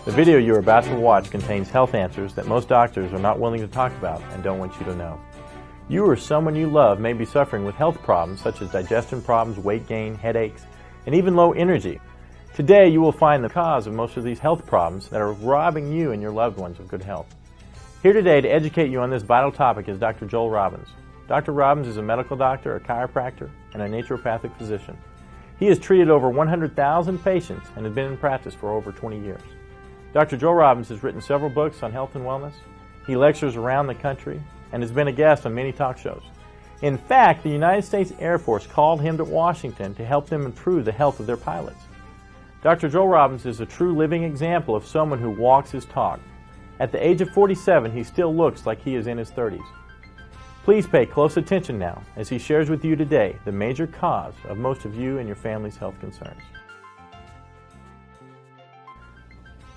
The video you are about to watch contains health answers that most doctors are not willing to talk about and don't want you to know. You or someone you love may be suffering with health problems such as digestion problems, weight gain, headaches, and even low energy. Today you will find the cause of most of these health problems that are robbing you and your loved ones of good health. Here today to educate you on this vital topic is Dr. Joel Robbins. Dr. Robbins is a medical doctor, a chiropractor, and a naturopathic physician. He has treated over 100,000 patients and has been in practice for over 20 years. Dr. Joel Robbins has written several books on health and wellness. He lectures around the country and has been a guest on many talk shows. In fact, the United States Air Force called him to Washington to help them improve the health of their pilots. Dr. Joel Robbins is a true living example of someone who walks his talk. At the age of 47, he still looks like he is in his 30s. Please pay close attention now as he shares with you today the major cause of most of you and your family's health concerns.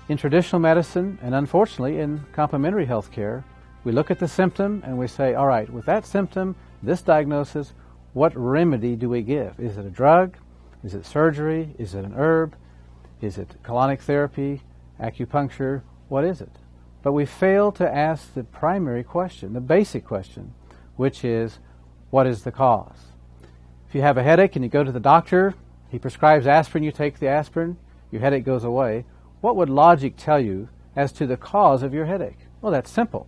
In traditional medicine, and unfortunately in complementary health care, we look at the symptom and we say, all right, with that symptom, this diagnosis, what remedy do we give? Is it a drug? Is it surgery? Is it an herb? Is it colonic therapy, acupuncture? What is it? But we fail to ask the primary question, the basic question, which is, what is the cause? If you have a headache and you go to the doctor, he prescribes aspirin, you take the aspirin, your headache goes away. What would logic tell you as to the cause of your headache? Well, that's simple,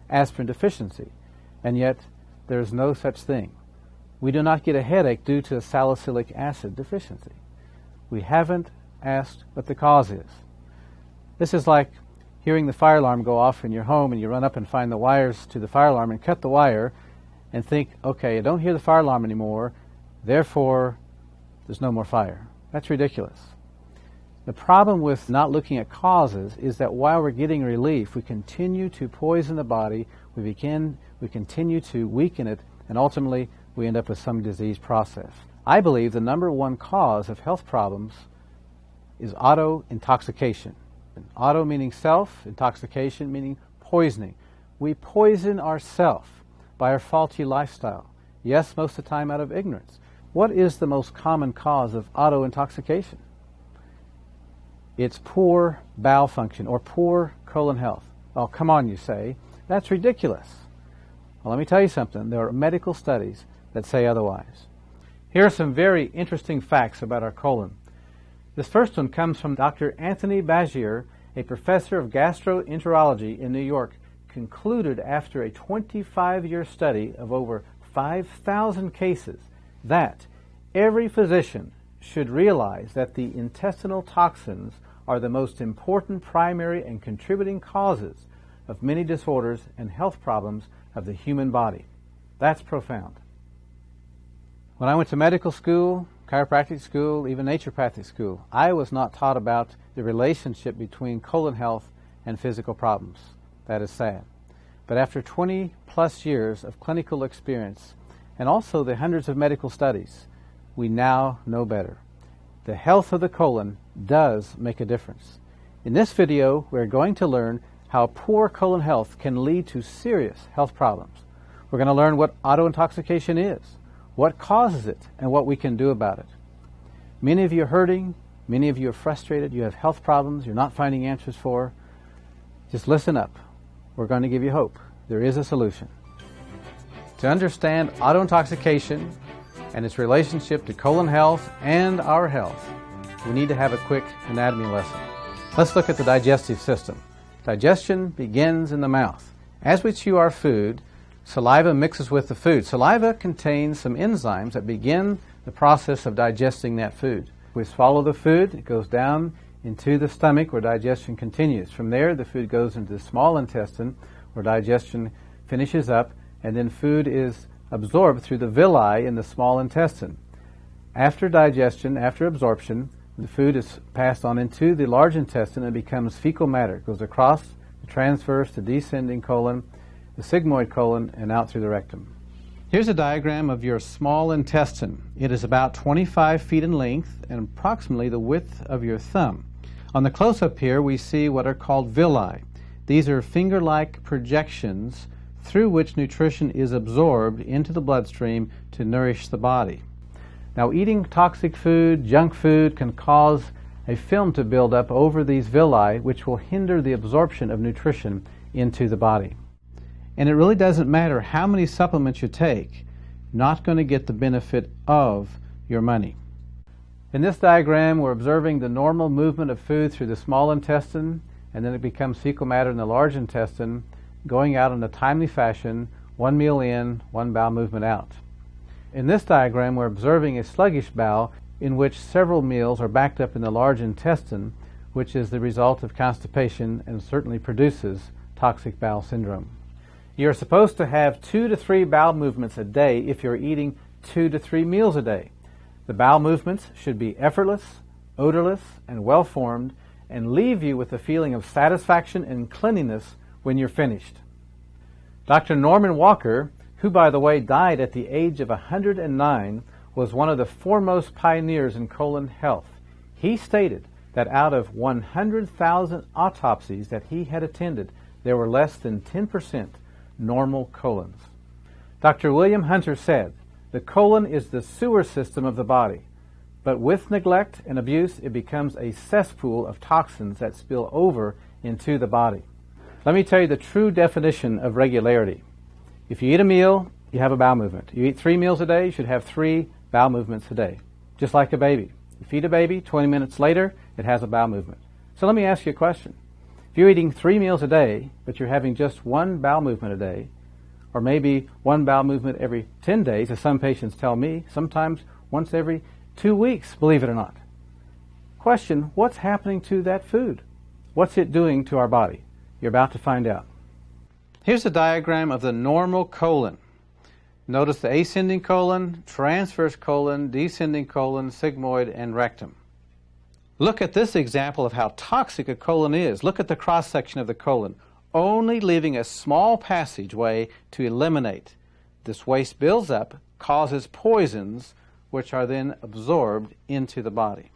aspirin deficiency. And yet, there's no such thing. We do not get a headache due to a salicylic acid deficiency. We haven't asked what the cause is. This is like hearing the fire alarm go off in your home and you run up and find the wires to the fire alarm and cut the wire and think, okay, I don't hear the fire alarm anymore, therefore there's no more fire. That's ridiculous. The problem with not looking at causes is that while we're getting relief, we continue to poison the body, we continue to weaken it, and ultimately we end up with some disease process. I believe the number one cause of health problems is auto-intoxication. Auto meaning self, intoxication meaning poisoning. We poison ourselves by our faulty lifestyle. Yes, most of the time out of ignorance. What is the most common cause of auto-intoxication? It's poor bowel function or poor colon health. Oh, come on, you say. That's ridiculous. Well, let me tell you something. There are medical studies that say otherwise. Here are some very interesting facts about our colon. This first one comes from Dr. Anthony Bagier, a professor of gastroenterology in New York, concluded after a 25-year study of over 5,000 cases that every physician should realize that the intestinal toxins are the most important primary and contributing causes of many disorders and health problems of the human body. That's profound. When I went to medical school, chiropractic school, even naturopathic school, I was not taught about the relationship between colon health and physical problems. That is sad. But after 20 plus years of clinical experience and also the hundreds of medical studies, we now know better. The health of the colon does make a difference. In this video, we're going to learn how poor colon health can lead to serious health problems. We're going to learn what auto-intoxication is, what causes it, and what we can do about it. Many of you are hurting, many of you are frustrated, you have health problems you're not finding answers for. Just listen up. We're going to give you hope. There is a solution. To understand auto-intoxication and its relationship to colon health and our health, we need to have a quick anatomy lesson. Let's look at the digestive system. Digestion begins in the mouth. As we chew our food, saliva mixes with the food. Saliva contains some enzymes that begin the process of digesting that food. We swallow the food, it goes down into the stomach where digestion continues. From there, the food goes into the small intestine where digestion finishes up, and then food is absorbed through the villi in the small intestine. After digestion, after absorption, the food is passed on into the large intestine and becomes fecal matter. It goes across the transverse to descending colon, the sigmoid colon, and out through the rectum. Here's a diagram of your small intestine. It is about 25 feet in length and approximately the width of your thumb. On the close-up here, we see what are called villi. These are finger-like projections through which nutrition is absorbed into the bloodstream to nourish the body. Now, eating toxic food, junk food, can cause a film to build up over these villi, which will hinder the absorption of nutrition into the body. And it really doesn't matter how many supplements you take, not going to get the benefit of your money. In this diagram, we're observing the normal movement of food through the small intestine, and then it becomes fecal matter in the large intestine, going out in a timely fashion, one meal in, one bowel movement out. In this diagram, we're observing a sluggish bowel in which several meals are backed up in the large intestine, which is the result of constipation and certainly produces toxic bowel syndrome. You're supposed to have 2 to 3 bowel movements a day if you're eating 2 to 3 meals a day. The bowel movements should be effortless, odorless, and well-formed, and leave you with a feeling of satisfaction and cleanliness when you're finished. Dr. Norman Walker, who by the way died at the age of 109, was one of the foremost pioneers in colon health. He stated that out of 100,000 autopsies that he had attended, there were less than 10% normal colons. Dr. William Hunter said, "The colon is the sewer system of the body, but with neglect and abuse it becomes a cesspool of toxins that spill over into the body." Let me tell you the true definition of regularity. If you eat a meal, you have a bowel movement. You eat 3 meals a day, you should have 3 bowel movements a day, just like a baby. You feed a baby, 20 minutes later, it has a bowel movement. So let me ask you a question. If you're eating 3 meals a day, but you're having just 1 bowel movement a day, or maybe 1 bowel movement every 10 days, as some patients tell me, sometimes once every 2 weeks, believe it or not. Question, what's happening to that food? What's it doing to our body? You're about to find out. Here's a diagram of the normal colon. Notice the ascending colon, transverse colon, descending colon, sigmoid, and rectum. Look at this example of how toxic a colon is. Look at the cross-section of the colon, only leaving a small passageway to eliminate. This waste builds up, causes poisons, which are then absorbed into the body.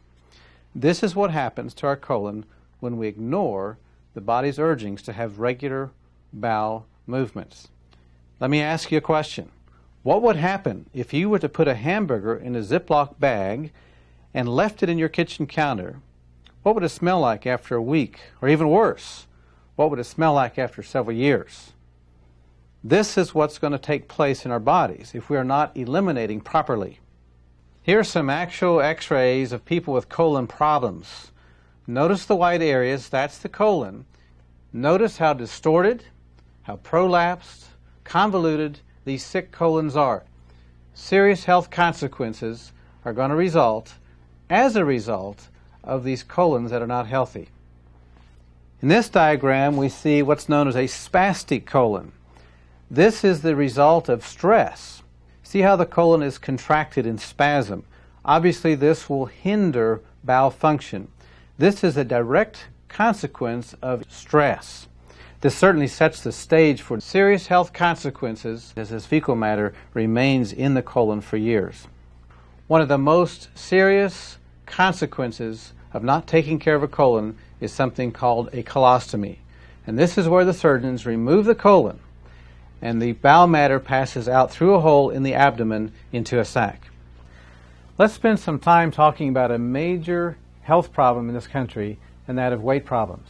This is what happens to our colon when we ignore the body's urgings to have regular bowel movements. Let me ask you a question. What would happen if you were to put a hamburger in a Ziploc bag and left it in your kitchen counter? What would it smell like after a week? Or even worse, what would it smell like after several years? This is what's going to take place in our bodies if we are not eliminating properly. Here are some actual x-rays of people with colon problems. Notice the white areas, that's the colon. Notice how distorted, how prolapsed, convoluted these sick colons are. Serious health consequences are going to result as a result of these colons that are not healthy. In this diagram, we see what's known as a spastic colon. This is the result of stress. See how the colon is contracted in spasm. Obviously, this will hinder bowel function. This is a direct consequence of stress. This certainly sets the stage for serious health consequences as this fecal matter remains in the colon for years. One of the most serious consequences of not taking care of a colon is something called a colostomy. And this is where the surgeons remove the colon and the bowel matter passes out through a hole in the abdomen into a sac. Let's spend some time talking about a major health problem in this country, and that of weight problems.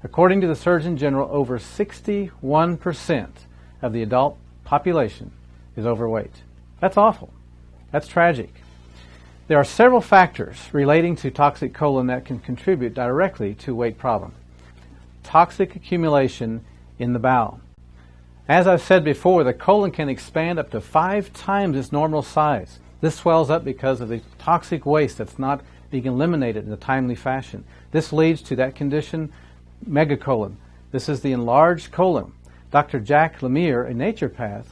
According to the Surgeon General, over 61% of the adult population is overweight. That's awful. That's tragic. There are several factors relating to toxic colon that can contribute directly to weight problem. Toxic accumulation in the bowel. As I've said before, the colon can expand up to 5 times its normal size. This swells up because of the toxic waste that's not being eliminated in a timely fashion. This leads to that condition, megacolon. This is the enlarged colon. Dr. Jack Lemire, a naturopath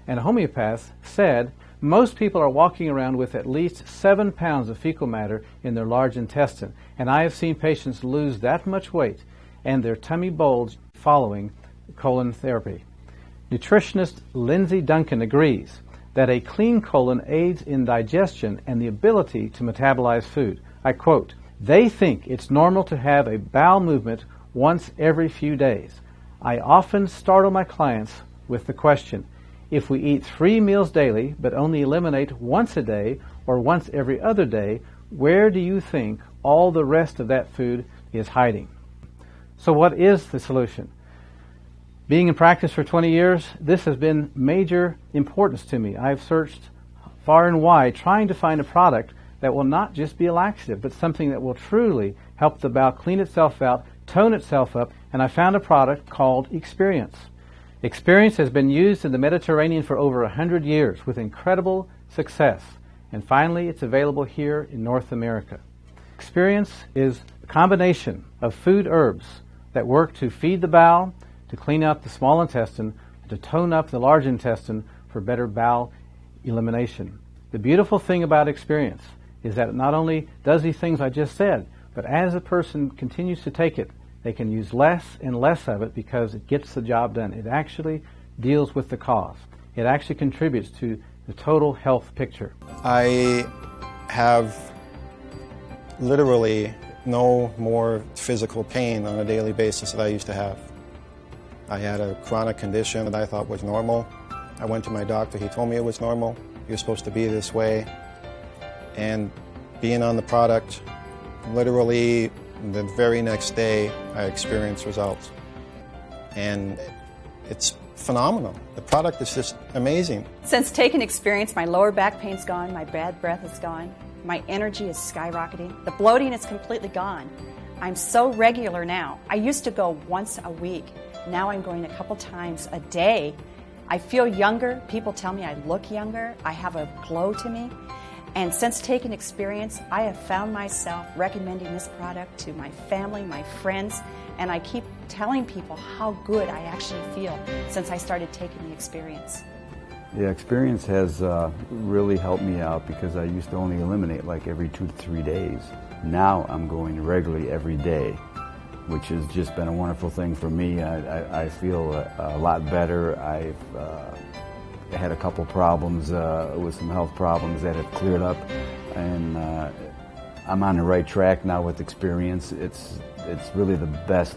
and a homeopath, said most people are walking around with at least 7 pounds of fecal matter in their large intestine, and I have seen patients lose that much weight and their tummy bulge following colon therapy. Nutritionist Lindsay Duncan agrees that a clean colon aids in digestion and the ability to metabolize food. I quote, "They think it's normal to have a bowel movement once every few days. I often startle my clients with the question, if we eat 3 meals daily but only eliminate once a day or once every other day, where do you think all the rest of that food is hiding? So what is the solution? Being in practice for 20 years, this has been major importance to me. I've searched far and wide trying to find a product that will not just be a laxative, but something that will truly help the bowel clean itself out, tone itself up, and I found a product called Experience. Experience has been used in the Mediterranean for over 100 years with incredible success, and finally it's available here in North America. Experience is a combination of food herbs that work to feed the bowel, to clean out the small intestine, and to tone up the large intestine for better bowel elimination. The beautiful thing about Experience is that it not only does these things I just said, but as a person continues to take it, they can use less and less of it because it gets the job done. It actually deals with the cause. It actually contributes to the total health picture. I have literally no more physical pain on a daily basis that I used to have. I had a chronic condition that I thought was normal. I went to my doctor, he told me it was normal. You're supposed to be this way. And being on the product, literally the very next day I experienced results. And it's phenomenal. The product is just amazing. Since taking Experience, my lower back pain's gone, my bad breath is gone, my energy is skyrocketing, the bloating is completely gone. I'm so regular now. I used to go once a week. Now I'm going a couple times a day. I feel younger. People tell me I look younger. I have a glow to me. And since taking Experience, I have found myself recommending this product to my family, my friends, and I keep telling people how good I actually feel since I started taking the Experience. Yeah, Experience has really helped me out because I used to only eliminate like every 2 to 3 days. Now I'm going regularly every day, which has just been a wonderful thing for me. I feel a lot better. I've had a couple problems with some health problems that have cleared up, and I'm on the right track now with Experience. It's really the best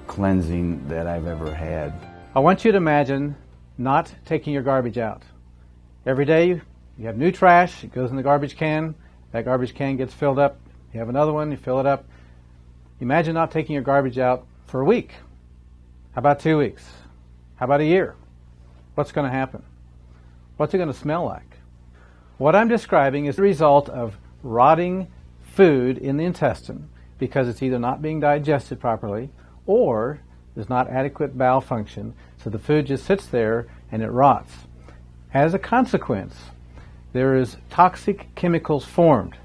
cleansing that I've ever had. I want you to imagine not taking your garbage out. Every day you have new trash, it goes in the garbage can, that garbage can gets filled up, you have another one, you fill it up. Imagine not taking your garbage out for a week. How about 2 weeks? How about a year? What's going to happen? What's it going to smell like? What I'm describing is the result of rotting food in the intestine because it's either not being digested properly or there's not adequate bowel function, so the food just sits there and it rots. As a consequence, there is toxic chemicals formed.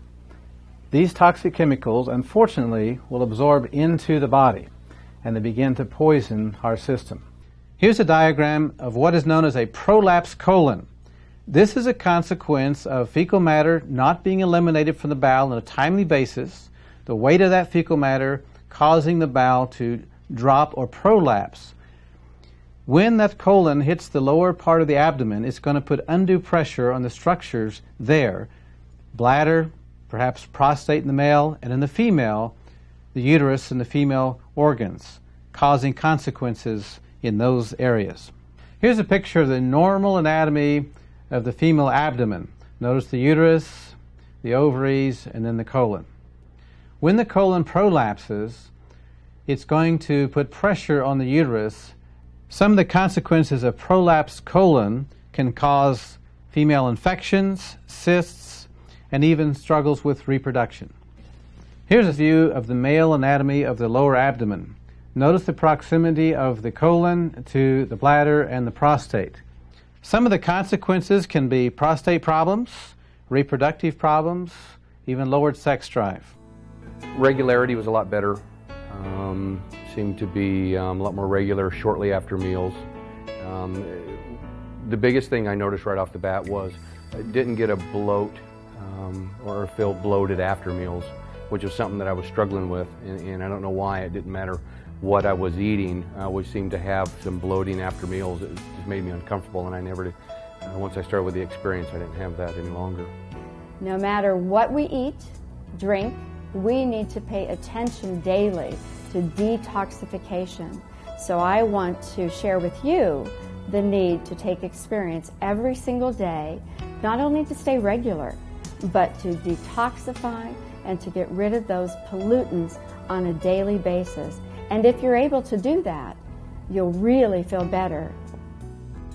These toxic chemicals, unfortunately, will absorb into the body and they begin to poison our system. Here's a diagram of what is known as a prolapsed colon. This is a consequence of fecal matter not being eliminated from the bowel on a timely basis, the weight of that fecal matter causing the bowel to drop or prolapse. When that colon hits the lower part of the abdomen, it's going to put undue pressure on the structures there, bladder, perhaps prostate in the male, and in the female, the uterus and the female organs, causing consequences in those areas. Here's a picture of the normal anatomy of the female abdomen. Notice the uterus, the ovaries, and then the colon. When the colon prolapses, it's going to put pressure on the uterus. Some of the consequences of prolapsed colon can cause female infections, cysts, and even struggles with reproduction. Here's a view of the male anatomy of the lower abdomen. Notice the proximity of the colon to the bladder and the prostate. Some of the consequences can be prostate problems, reproductive problems, even lowered sex drive. Regularity was a lot better. Seemed to be a lot more regular shortly after meals. The biggest thing I noticed right off the bat was I didn't get a bloat or feel bloated after meals, which was something that I was struggling with, and I don't know why. It didn't matter what I was eating. I always seemed to have some bloating after meals. It just made me uncomfortable, and I never did. Once I started with the Experience, I didn't have that any longer. No matter what we eat, drink, we need to pay attention daily to detoxification. So I want to share with you the need to take Experience every single day, not only to stay regular, but to detoxify and to get rid of those pollutants on a daily basis. And if you're able to do that, you'll really feel better.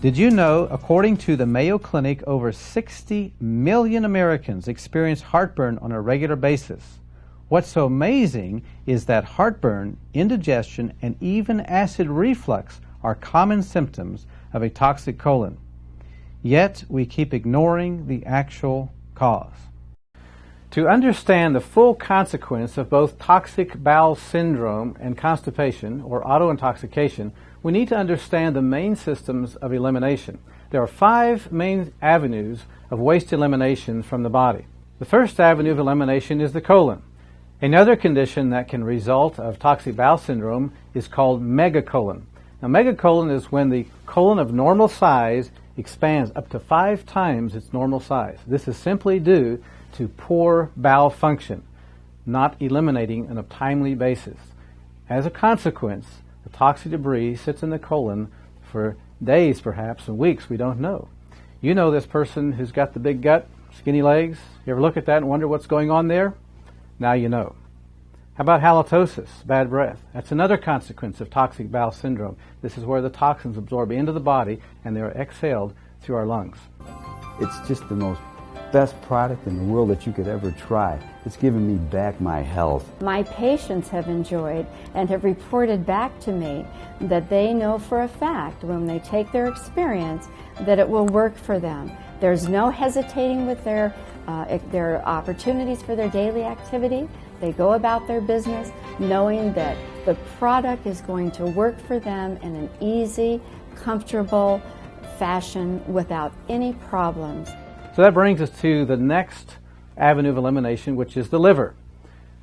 Did you know, according to the Mayo Clinic, over 60 million Americans experience heartburn on a regular basis? What's so amazing is that heartburn, indigestion, and even acid reflux are common symptoms of a toxic colon. Yet we keep ignoring the actual cause. To understand the full consequence of both toxic bowel syndrome and constipation, or autointoxication, we need to understand the main systems of elimination. There are 5 main avenues of waste elimination from the body. The first avenue of elimination is the colon. Another condition that can result of toxic bowel syndrome is called megacolon. Now, megacolon is when the colon of normal size expands up to 5 times its normal size. This is simply due to poor bowel function, not eliminating on a timely basis. As a consequence, the toxic debris sits in the colon for days, perhaps, and weeks. We don't know. You know this person who's got the big gut, skinny legs. You ever look at that and wonder what's going on there? Now you know. How about halitosis, bad breath? That's another consequence of toxic bowel syndrome. This is where the toxins absorb into the body and they are exhaled through our lungs. It's just the most best product in the world that you could ever try. It's given me back my health. My patients have enjoyed and have reported back to me that they know for a fact when they take their experience that it will work for them. There's no hesitating with their opportunities for their daily activity. They go about their business knowing that the product is going to work for them in an easy, comfortable fashion without any problems. So that brings us to the next avenue of elimination, which is the liver.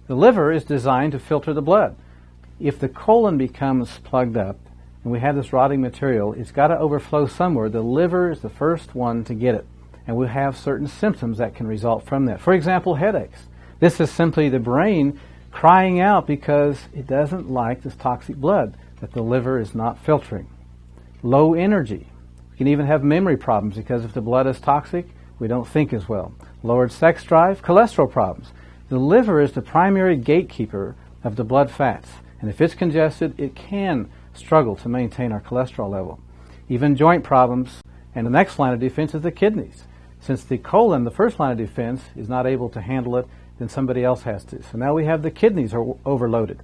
The liver is designed to filter the blood. If the colon becomes plugged up and we have this rotting material, it's got to overflow somewhere. The liver is the first one to get it, and we'll have certain symptoms that can result from that. For example, headaches. This is simply the brain crying out because it doesn't like this toxic blood that the liver is not filtering. Low energy. We can even have memory problems because if the blood is toxic, we don't think as well. Lowered sex drive, cholesterol problems. The liver is the primary gatekeeper of the blood fats, and if it's congested, it can struggle to maintain our cholesterol level. Even joint problems, and the next line of defense is the kidneys. Since the colon, the first line of defense, is not able to handle it, then somebody else has to. So now we have the kidneys are overloaded.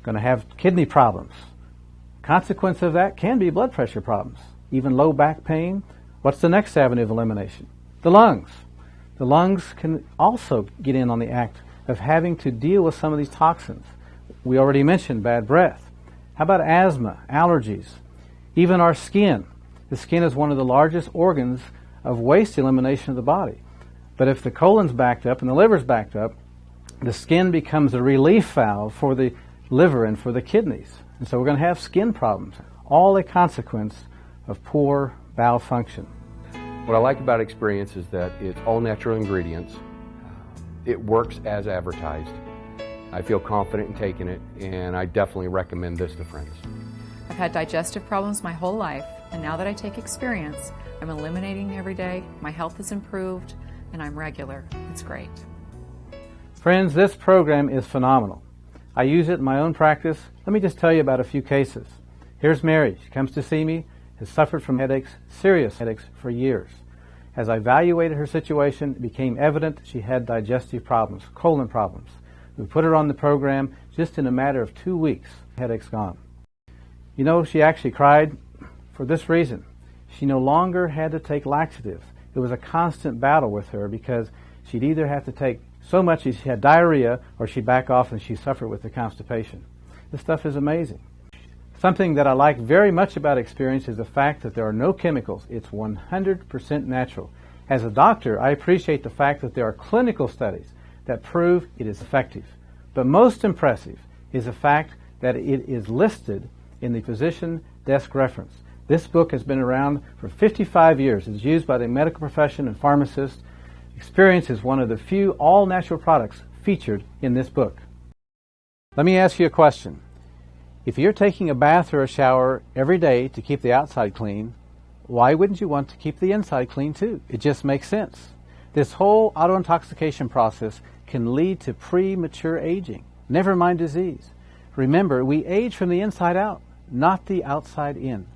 Going to have kidney problems. Consequence of that can be blood pressure problems, even low back pain. What's the next avenue of elimination? The lungs. The lungs can also get in on the act of having to deal with some of these toxins. We already mentioned bad breath. How about asthma, allergies, even our skin? The skin is one of the largest organs of waste elimination of the body. But if the colon's backed up and the liver's backed up, the skin becomes a relief valve for the liver and for the kidneys. And so we're going to have skin problems, all a consequence of poor bowel function. What I like about Experience is that it's all natural ingredients. It works as advertised. I feel confident in taking it, and I definitely recommend this to friends. I've had digestive problems my whole life, and now that I take Experience, I'm eliminating every day, my health has improved, and I'm regular. It's great. Friends, this program is phenomenal. I use it in my own practice. Let me just tell you about a few cases. Here's Mary. She comes to see me, has suffered from headaches, serious headaches, for years. As I evaluated her situation, it became evident she had digestive problems, colon problems. We put her on the program. Just in a matter of 2 weeks, headaches gone. You know, she actually cried for this reason. She no longer had to take laxatives. It was a constant battle with her because she'd either have to take so much that she had diarrhea or she'd back off and she suffered with the constipation. This stuff is amazing. Something that I like very much about Experience is the fact that there are no chemicals. It's 100% natural. As a doctor, I appreciate the fact that there are clinical studies that prove it is effective. But most impressive is the fact that it is listed in the physician desk reference. This book has been around for 55 years. It's used by the medical profession and pharmacists. Experience is one of the few all-natural products featured in this book. Let me ask you a question. If you're taking a bath or a shower every day to keep the outside clean, why wouldn't you want to keep the inside clean too? It just makes sense. This whole autointoxication process can lead to premature aging, never mind disease. Remember, we age from the inside out, not the outside in.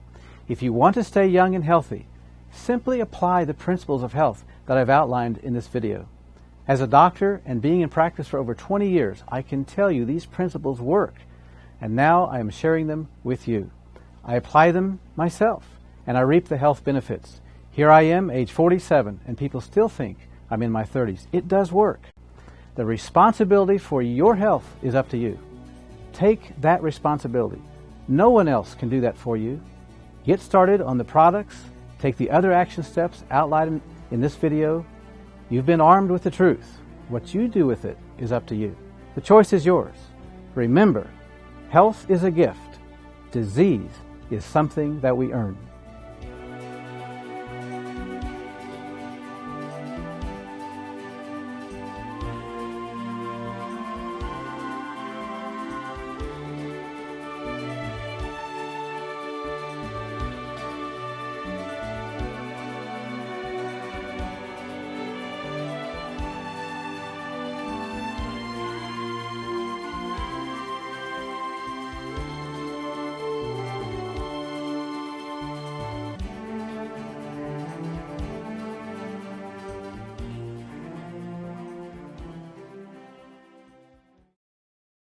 If you want to stay young and healthy, simply apply the principles of health that I've outlined in this video. As a doctor and being in practice for over 20 years, I can tell you these principles work, and now I am sharing them with you. I apply them myself, and I reap the health benefits. Here I am, age 47, and people still think I'm in my 30s. It does work. The responsibility for your health is up to you. Take that responsibility. No one else can do that for you. Get started on the products. Take the other action steps outlined in this video. You've been armed with the truth. What you do with it is up to you. The choice is yours. Remember, health is a gift. Disease is something that we earn.